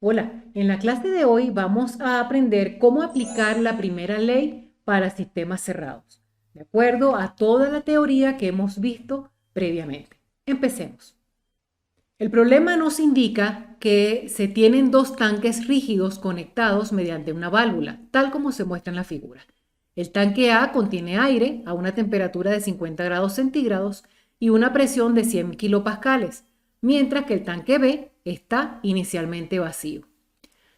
Hola, en la clase de hoy vamos a aprender cómo aplicar la primera ley para sistemas cerrados, de acuerdo a toda la teoría que hemos visto previamente. Empecemos. El problema nos indica que se tienen dos tanques rígidos conectados mediante una válvula, tal como se muestra en la figura. El tanque A contiene aire a una temperatura de 50 grados centígrados y una presión de 100 kilopascales, mientras que el tanque B está inicialmente vacío.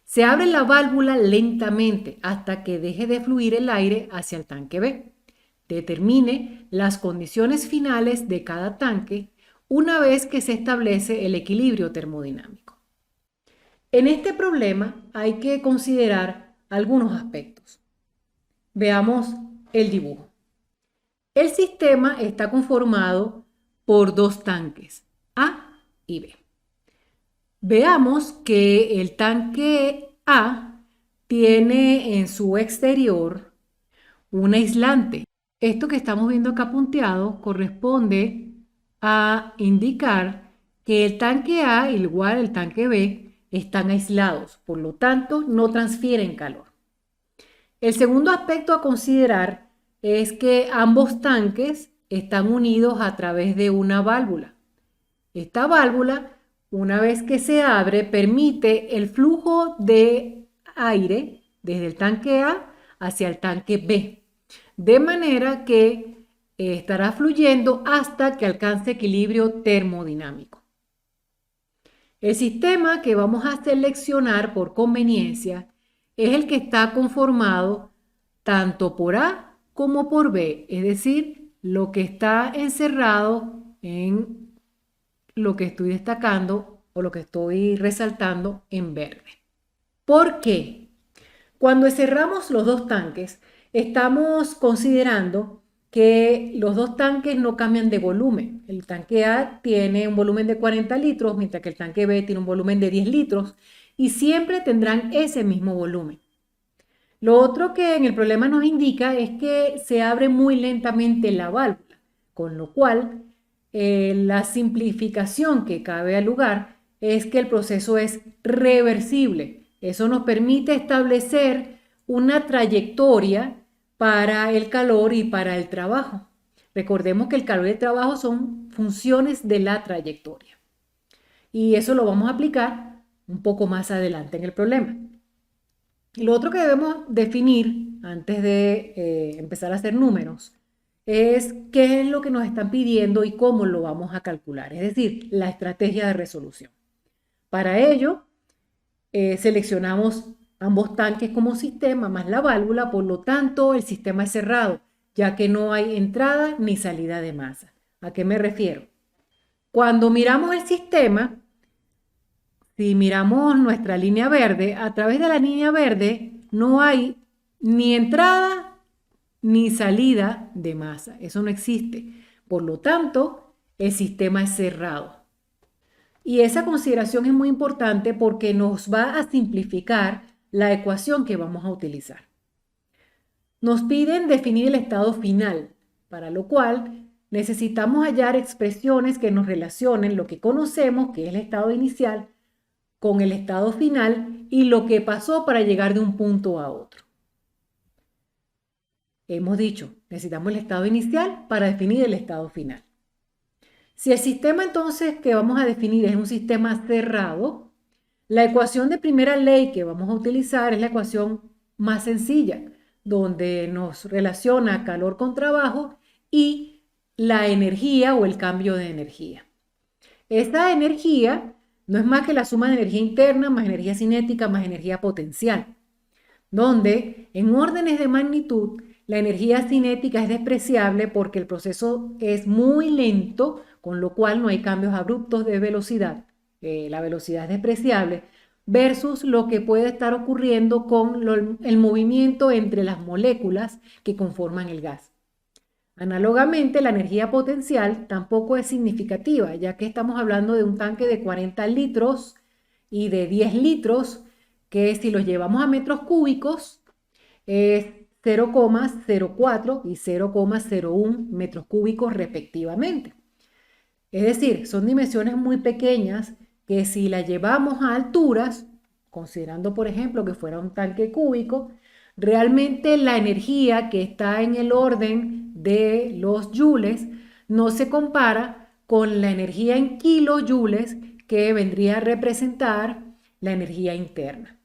Se abre la válvula lentamente hasta que deje de fluir el aire hacia el tanque B. Determine las condiciones finales de cada tanque una vez que se establece el equilibrio termodinámico. En este problema hay que considerar algunos aspectos. Veamos el dibujo. El sistema está conformado por dos tanques, A y B. Veamos que el tanque A tiene en su exterior un aislante. Esto que estamos viendo acá punteado corresponde a indicar que el tanque A, igual el tanque B, están aislados, por lo tanto no transfieren calor. El segundo aspecto a considerar es que ambos tanques están unidos a través de una válvula. Esta válvula, una vez que se abre, permite el flujo de aire desde el tanque A hacia el tanque B, de manera que estará fluyendo hasta que alcance equilibrio termodinámico. El sistema que vamos a seleccionar por conveniencia es el que está conformado tanto por A como por B, es decir, lo que está encerrado en lo que estoy destacando o lo que estoy resaltando en verde. ¿Por qué? Cuando cerramos los dos tanques, estamos considerando que los dos tanques no cambian de volumen. El tanque A tiene un volumen de 40 litros, mientras que el tanque B tiene un volumen de 10 litros y siempre tendrán ese mismo volumen. Lo otro que en el problema nos indica es que se abre muy lentamente la válvula, con lo cual la simplificación que cabe al lugar es que el proceso es reversible. Eso nos permite establecer una trayectoria para el calor y para el trabajo. Recordemos que el calor y el trabajo son funciones de la trayectoria. Y eso lo vamos a aplicar un poco más adelante en el problema. Lo otro que debemos definir antes de empezar a hacer números es qué es lo que nos están pidiendo y cómo lo vamos a calcular, es decir, la estrategia de resolución. Para ello, seleccionamos ambos tanques como sistema más la válvula, por lo tanto, el sistema es cerrado, ya que no hay entrada ni salida de masa. ¿A qué me refiero? Cuando miramos el sistema, si miramos nuestra línea verde, a través de la línea verde no hay ni entrada ni salida de masa. Eso no existe. Por lo tanto, el sistema es cerrado. Y esa consideración es muy importante porque nos va a simplificar la ecuación que vamos a utilizar. Nos piden definir el estado final, para lo cual necesitamos hallar expresiones que nos relacionen lo que conocemos, que es el estado inicial, con el estado final y lo que pasó para llegar de un punto a otro. Hemos dicho, necesitamos el estado inicial para definir el estado final. Si el sistema entonces que vamos a definir es un sistema cerrado, la ecuación de primera ley que vamos a utilizar es la ecuación más sencilla, donde nos relaciona calor con trabajo y la energía o el cambio de energía. Esta energía no es más que la suma de energía interna más energía cinética más energía potencial, donde en órdenes de magnitud la energía cinética es despreciable porque el proceso es muy lento, con lo cual no hay cambios abruptos de velocidad. La velocidad es despreciable versus lo que puede estar ocurriendo con el movimiento entre las moléculas que conforman el gas. Análogamente, la energía potencial tampoco es significativa, ya que estamos hablando de un tanque de 40 litros y de 10 litros, que si los llevamos a metros cúbicos es 0,04 y 0,01 metros cúbicos respectivamente. Es decir, son dimensiones muy pequeñas que si las llevamos a alturas, considerando por ejemplo que fuera un tanque cúbico, realmente la energía que está en el orden de los joules no se compara con la energía en kilojoules que vendría a representar la energía interna.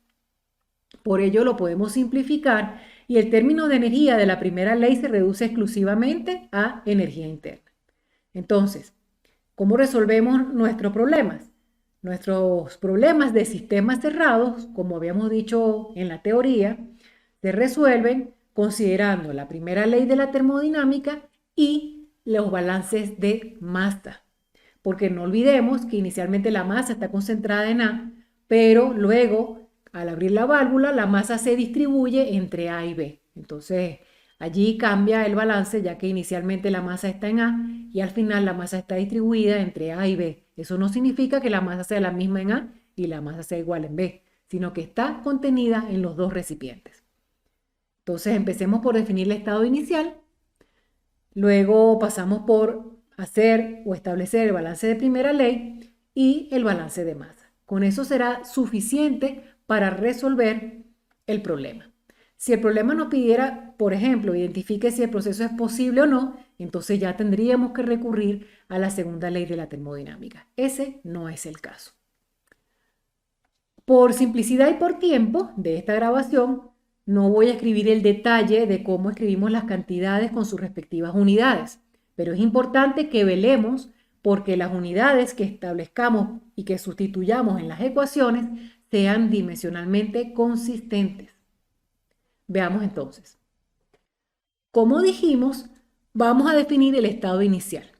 Por ello lo podemos simplificar y el término de energía de la primera ley se reduce exclusivamente a energía interna. Entonces, ¿cómo resolvemos nuestros problemas? Nuestros problemas de sistemas cerrados, como habíamos dicho en la teoría, se resuelven considerando la primera ley de la termodinámica y los balances de masa. Porque no olvidemos que inicialmente la masa está concentrada en A, pero luego al abrir la válvula la masa se distribuye entre A y B. Entonces allí cambia el balance ya que inicialmente la masa está en A y al final la masa está distribuida entre A y B. Eso no significa que la masa sea la misma en A y la masa sea igual en B, sino que está contenida en los dos recipientes. Entonces empecemos por definir el estado inicial, luego pasamos por hacer o establecer el balance de primera ley y el balance de masa. Con eso será suficiente para resolver el problema. Si el problema nos pidiera, por ejemplo, identifique si el proceso es posible o no, entonces ya tendríamos que recurrir a la segunda ley de la termodinámica. Ese no es el caso. Por simplicidad y por tiempo de esta grabación, no voy a escribir el detalle de cómo escribimos las cantidades con sus respectivas unidades, pero es importante que velemos porque las unidades que establezcamos y que sustituyamos en las ecuaciones sean dimensionalmente consistentes. Veamos entonces. Como dijimos, vamos a definir el estado inicial.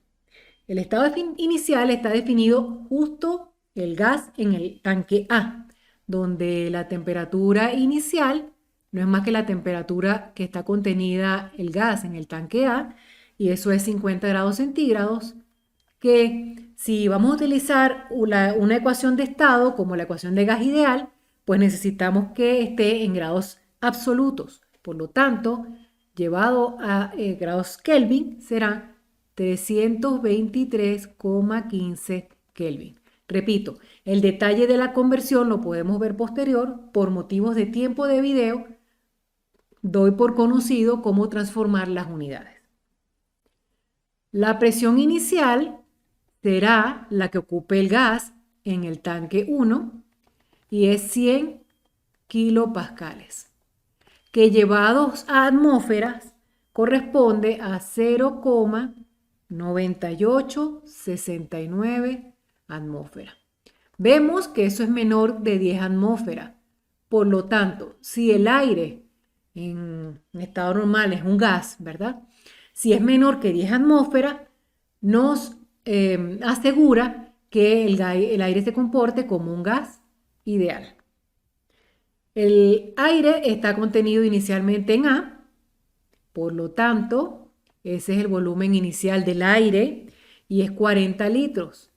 El estado inicial está definido justo el gas en el tanque A, donde la temperatura inicial no es más que la temperatura que está contenida el gas en el tanque A, y eso es 50 grados centígrados, que si vamos a utilizar una ecuación de estado como la ecuación de gas ideal, pues necesitamos que esté en grados absolutos. Por lo tanto, llevado a grados Kelvin será 323,15 Kelvin. Repito, el detalle de la conversión lo podemos ver posterior. Por motivos de tiempo de video, doy por conocido cómo transformar las unidades. La presión inicial será la que ocupe el gas en el tanque 1 y es 100 kilopascales, que llevados a atmósferas corresponde a 0,9869 atmósferas. Vemos que eso es menor de 10 atmósferas. Por lo tanto, si el aire en estado normal es un gas, ¿verdad? Si es menor que 10 atmósferas, nos asegura que el aire se comporte como un gas ideal. El aire está contenido inicialmente en A, por lo tanto, ese es el volumen inicial del aire y es 40 litros.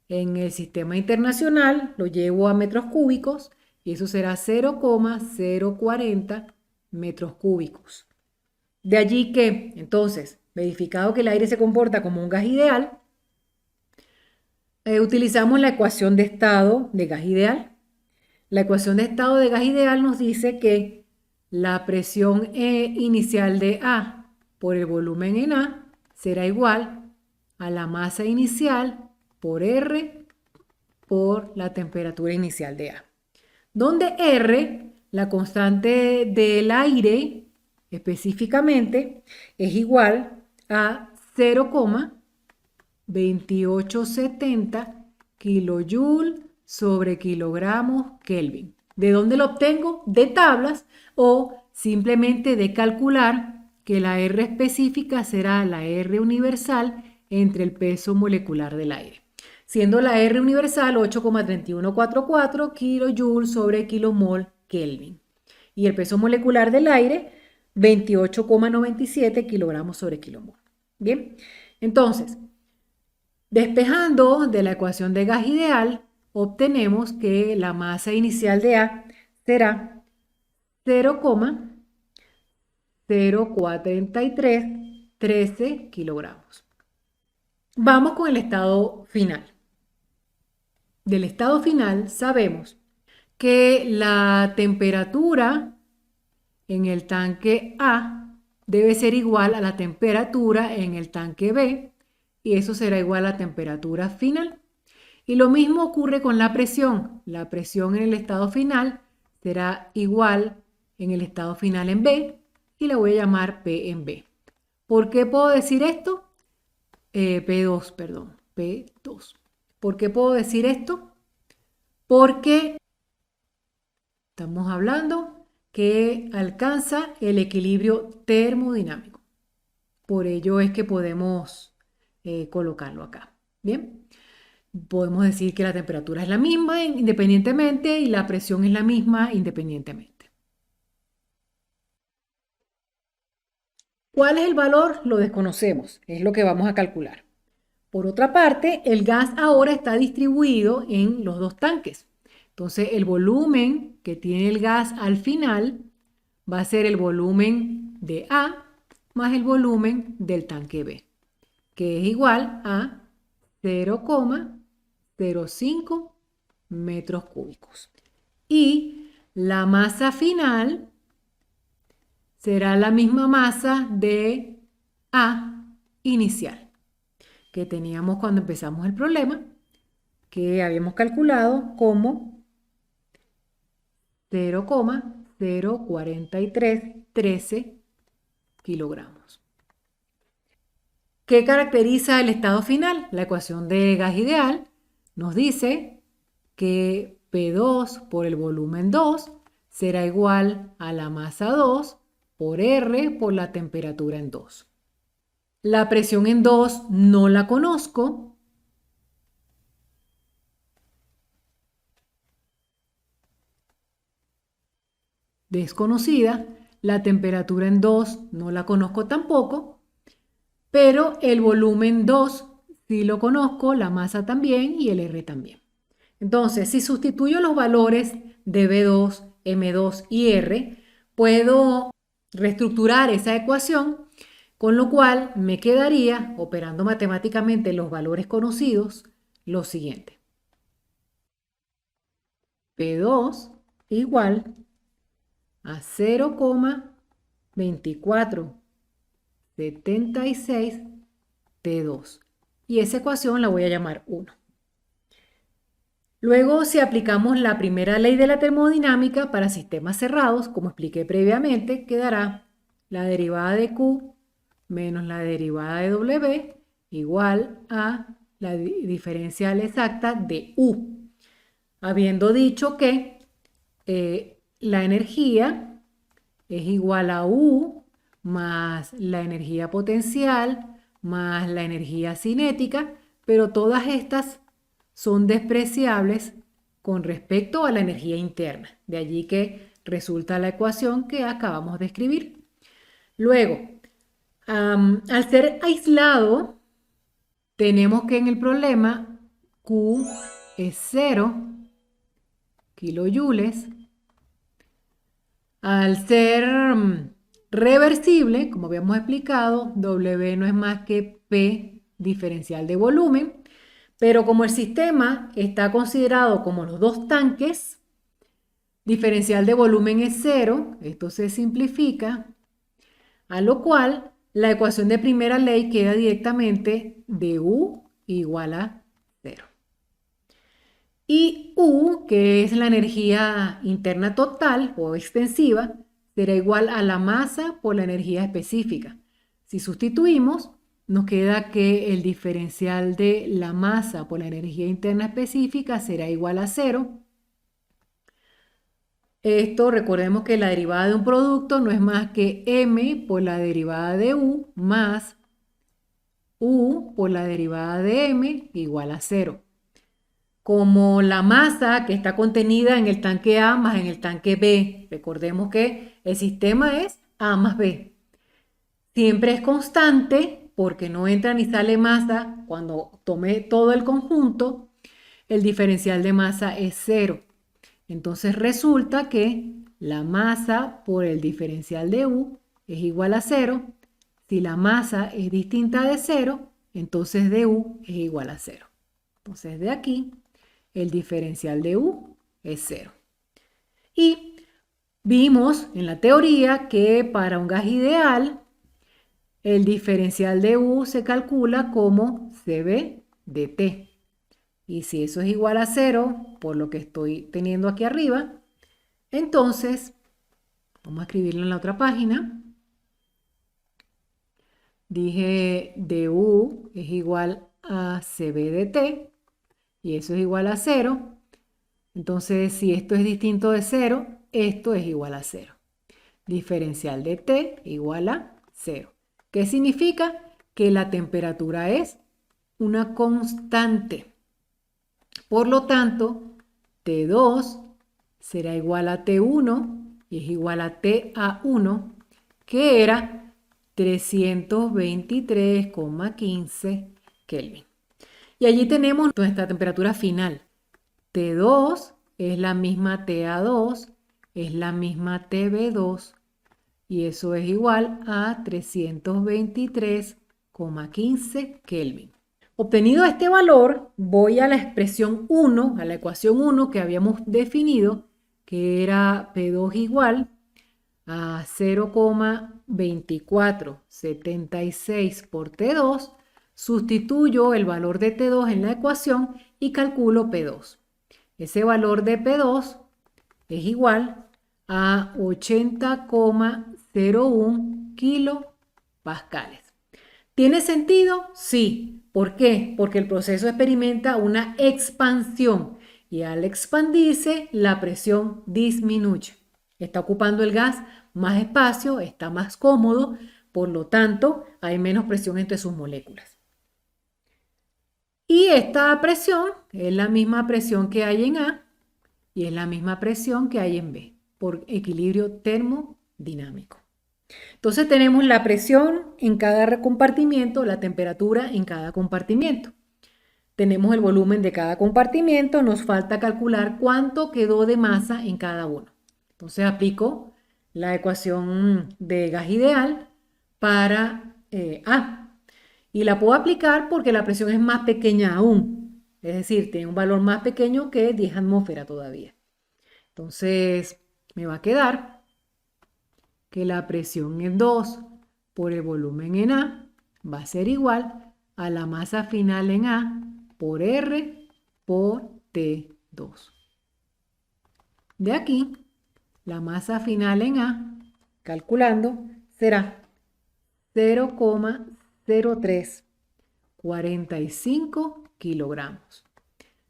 En el sistema internacional lo llevo a metros cúbicos y eso será 0,040 metros cúbicos. De allí que, entonces, verificado que el aire se comporta como un gas ideal, utilizamos la ecuación de estado de gas ideal. La ecuación de estado de gas ideal nos dice que la presión inicial de A por el volumen en A será igual a la masa inicial por R por la temperatura inicial de A. Donde R, la constante del aire específicamente, es igual a 0,2870 kilojoule sobre kilogramos Kelvin. ¿De dónde lo obtengo? De tablas o simplemente de calcular que la R específica será la R universal entre el peso molecular del aire, siendo la R universal 8,3144 kilojoule sobre kilomol Kelvin y el peso molecular del aire 28,97 kilogramos sobre kilomol. Bien, entonces, despejando de la ecuación de gas ideal, obtenemos que la masa inicial de A será 0,043313 kilogramos. Vamos con el estado final. Del estado final sabemos que la temperatura en el tanque A debe ser igual a la temperatura en el tanque B y eso será igual a la temperatura final. Y lo mismo ocurre con la presión. La presión en el estado final será igual en el estado final en B y la voy a llamar P en B. ¿Por qué puedo decir esto? P2, perdón, P2. ¿Por qué puedo decir esto? Porque estamos hablando que alcanza el equilibrio termodinámico. Por ello es que podemos colocarlo acá. Bien, podemos decir que la temperatura es la misma independientemente y la presión es la misma independientemente. ¿Cuál es el valor? Lo desconocemos, es lo que vamos a calcular. Por otra parte, el gas ahora está distribuido en los dos tanques. Entonces, el volumen que tiene el gas al final va a ser el volumen de A más el volumen del tanque B, que es igual a 0,05 metros cúbicos. Y la masa final será la misma masa de A inicial que teníamos cuando empezamos el problema, que habíamos calculado como 0,04313 kilogramos. ¿Qué caracteriza el estado final? La ecuación de gas ideal nos dice que P2 por el volumen 2 será igual a la masa 2 por R por la temperatura en 2. La presión en 2 no la conozco. Desconocida. La temperatura en 2 no la conozco tampoco. Pero el volumen 2 sí lo conozco, la masa también y el R también. Entonces, si sustituyo los valores de B2, M2 y R, puedo reestructurar esa ecuación, con lo cual me quedaría, operando matemáticamente los valores conocidos, lo siguiente. P2 igual a 0,2476 T2. Y esa ecuación la voy a llamar 1. Luego, si aplicamos la primera ley de la termodinámica para sistemas cerrados, como expliqué previamente, quedará la derivada de Q menos la derivada de W igual a la diferencial exacta de U. Habiendo dicho que la energía es igual a U más la energía potencial más la energía cinética, pero todas estas son despreciables con respecto a la energía interna. De allí que resulta la ecuación que acabamos de escribir. Luego, al ser aislado, tenemos que en el problema Q es 0 kilojoules. Al ser reversible, como habíamos explicado, W no es más que P diferencial de volumen. Pero como el sistema está considerado como los dos tanques, diferencial de volumen es 0, esto se simplifica, a lo cual la ecuación de primera ley queda directamente de U igual a 0. Y U, que es la energía interna total o extensiva, será igual a la masa por la energía específica. Si sustituimos, nos queda que el diferencial de la masa por la energía interna específica será igual a 0. Esto, recordemos que la derivada de un producto no es más que m por la derivada de u más u por la derivada de m igual a 0. Como la masa que está contenida en el tanque A más en el tanque B, recordemos que el sistema es A más B. Siempre es constante porque no entra ni sale masa cuando tome todo el conjunto, el diferencial de masa es 0. Entonces resulta que la masa por el diferencial de U es igual a 0. Si la masa es distinta de 0, entonces de U es igual a 0. Entonces de aquí el diferencial de U es 0. Y vimos en la teoría que para un gas ideal, el diferencial de U se calcula como CB de T. Y si eso es igual a 0, por lo que estoy teniendo aquí arriba, entonces, vamos a escribirlo en la otra página. Dije du es igual a CB de T y eso es igual a 0. Entonces, si esto es distinto de 0, esto es igual a 0. Diferencial de T igual a 0. ¿Qué significa? Que la temperatura es una constante. Por lo tanto, T2 será igual a T1 y es igual a TA1, que era 323,15 Kelvin. Y allí tenemos nuestra temperatura final. T2 es la misma TA2, es la misma TB2 y eso es igual a 323,15 Kelvin. Obtenido este valor, voy a la expresión 1, a la ecuación 1 que habíamos definido, que era P2 igual a 0,2476 por T2. Sustituyo el valor de T2 en la ecuación y calculo P2. Ese valor de P2 es igual a 80,01 kilopascales. ¿Tiene sentido? Sí. ¿Por qué? Porque el proceso experimenta una expansión y al expandirse la presión disminuye. Está ocupando el gas más espacio, está más cómodo, por lo tanto hay menos presión entre sus moléculas. Y esta presión es la misma presión que hay en A y es la misma presión que hay en B por equilibrio termodinámico. Entonces tenemos la presión en cada compartimiento, la temperatura en cada compartimiento. Tenemos el volumen de cada compartimiento, nos falta calcular cuánto quedó de masa en cada uno. Entonces aplico la ecuación de gas ideal para A. Y la puedo aplicar porque la presión es más pequeña aún. Es decir, tiene un valor más pequeño que 10 atmósferas todavía. Entonces me va a quedar que la presión en 2 por el volumen en A va a ser igual a la masa final en A por R por T2. De aquí, la masa final en A, calculando, será 0,0345 kilogramos.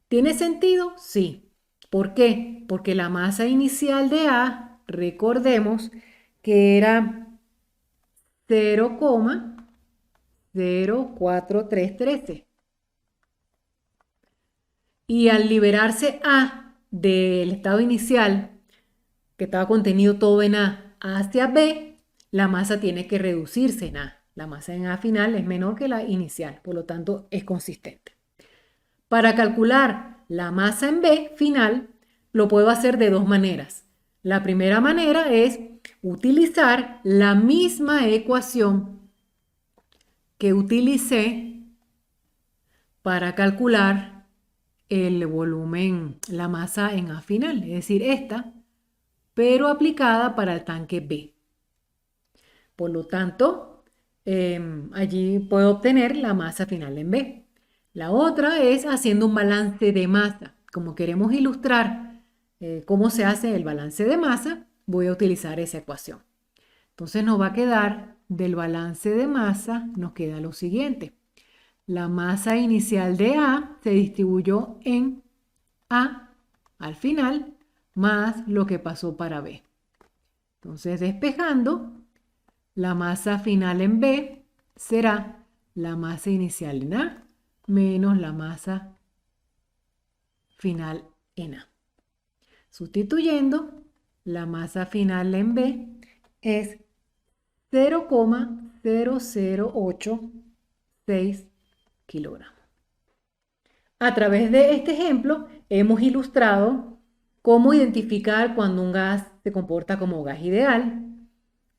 ¿Tiene sentido? Sí. ¿Por qué? Porque la masa inicial de A, recordemos que era 0,04313. Y al liberarse A del estado inicial, que estaba contenido todo en A, hacia B, la masa tiene que reducirse en A. La masa en A final es menor que la inicial, por lo tanto es consistente. Para calcular la masa en B final, lo puedo hacer de dos maneras. La primera manera es utilizar la misma ecuación que utilicé para calcular el volumen, la masa en A final, es decir, esta, pero aplicada para el tanque B. Por lo tanto, allí puedo obtener la masa final en B. La otra es haciendo un balance de masa. Como queremos ilustrar cómo se hace el balance de masa, voy a utilizar esa ecuación. Entonces nos va a quedar del balance de masa, nos queda lo siguiente. La masa inicial de A se distribuyó en A al final, más lo que pasó para B. Entonces, despejando, la masa final en B será la masa inicial en A menos la masa final en A. Sustituyendo, la masa final en B es 0,0086 kilogramos. A través de este ejemplo hemos ilustrado cómo identificar cuando un gas se comporta como gas ideal,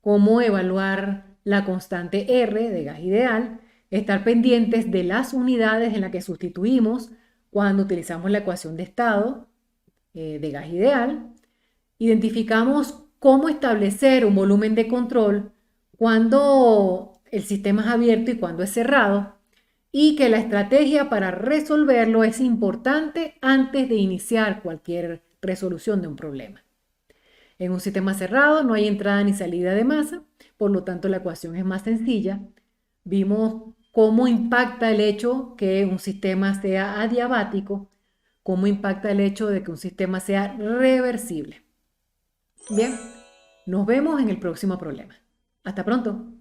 cómo evaluar la constante R de gas ideal, estar pendientes de las unidades en las que sustituimos cuando utilizamos la ecuación de estado de gas ideal, Identificamos cómo establecer un volumen de control cuando el sistema es abierto y cuando es cerrado, y que la estrategia para resolverlo es importante antes de iniciar cualquier resolución de un problema. En un sistema cerrado no hay entrada ni salida de masa, por lo tanto la ecuación es más sencilla. Vimos cómo impacta el hecho que un sistema sea adiabático, cómo impacta el hecho de que un sistema sea reversible. Bien, nos vemos en el próximo problema. Hasta pronto.